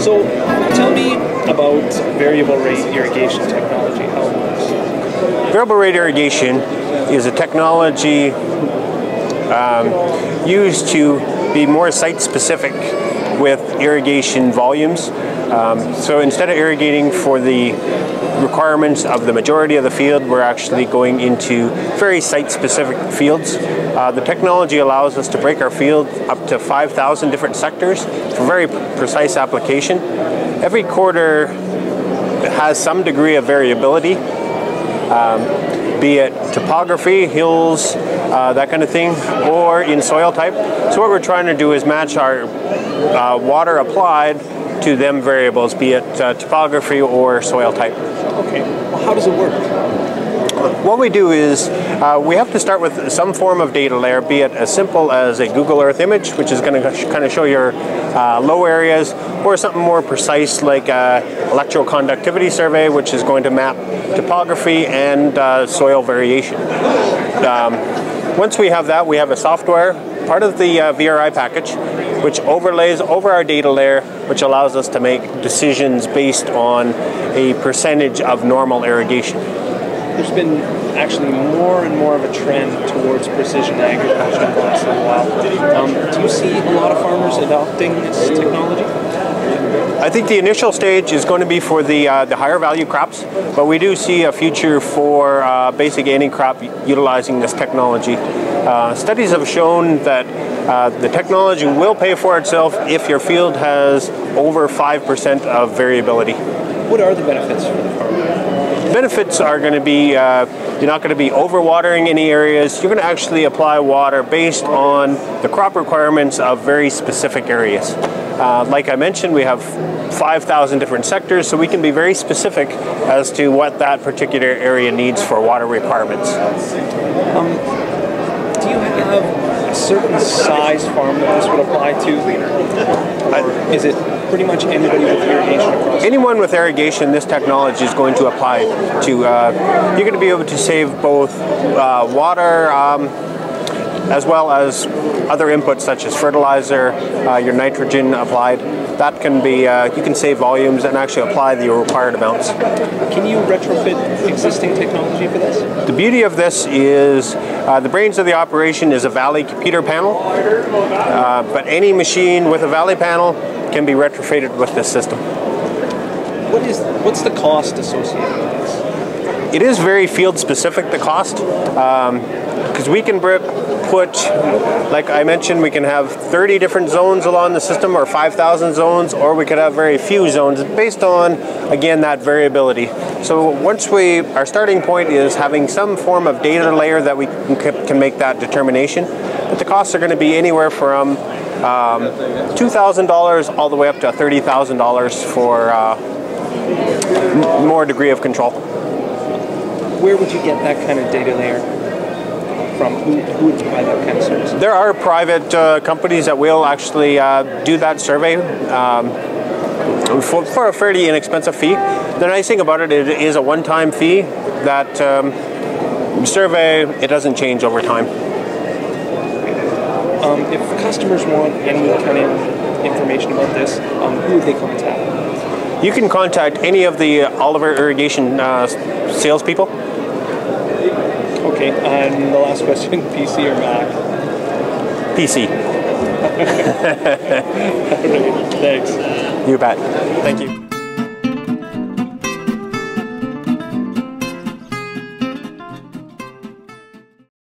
So tell me about variable rate irrigation technology, how it works. Variable rate irrigation is a technology used to be more site-specific with irrigation volumes. So instead of irrigating for the requirements of the majority of the field, we're actually going into very site-specific fields. The technology allows us to break our field up to 5,000 different sectors for very precise application. Every quarter has some degree of variability, be it topography, hills, that kind of thing, or in soil type. So what we're trying to do is match our water applied to them variables, be it topography or soil type. Okay, well, how does it work? What we do is we have to start with some form of data layer, be it as simple as a Google Earth image, which is going to kind of show your low areas, or something more precise like electroconductivity survey, which is going to map topography and soil variation. Once we have that, we have a software, part of the VRI package, which overlays over our data layer, which allows us to make decisions based on a percentage of normal irrigation. There's been actually more and more of a trend towards precision agriculture in the last little while. Do you see a lot of farmers adopting this technology? I think the initial stage is going to be for the higher value crops, but we do see a future for basic any crop utilizing this technology. Studies have shown that the technology will pay for itself if your field has over 5% of variability. What are the benefits for the farmer? Benefits are going to be you're not going to be overwatering any areas. You're going to actually apply water based on the crop requirements of very specific areas. Like I mentioned, we have 5,000 different sectors, so we can be very specific as to what that particular area needs for water requirements. Do you have a certain size farm that this would apply to? Or is it pretty much anybody with irrigation across? Anyone with irrigation, this technology is going to apply to. You're going to be able to save both water as well as other inputs such as fertilizer, your nitrogen applied. That can be, you can save volumes and actually apply the required amounts. Can you retrofit existing technology for this? The beauty of this is the brains of the operation is a Valley computer panel, but any machine with a Valley panel can be retrofitted with this system. What's the cost associated with this? It is very field specific, the cost, because we can put, like I mentioned, we can have 30 different zones along the system or 5,000 zones, or we could have very few zones based on, again, that variability. So once our starting point is having some form of data layer that we can make that determination, but the costs are going to be anywhere from $2,000 all the way up to $30,000 for more degree of control. Where would you get that kind of data layer from? Who would provide that kind of service? There are private companies that will actually do that survey for a fairly inexpensive fee. The nice thing about it is a one-time fee. That survey, it doesn't change over time. If customers want any kind of information about this, who would they contact? You can contact any of the Oliver Irrigation salespeople. Okay, and the last question, PC or Mac? PC. Thanks. You bet. Thank you.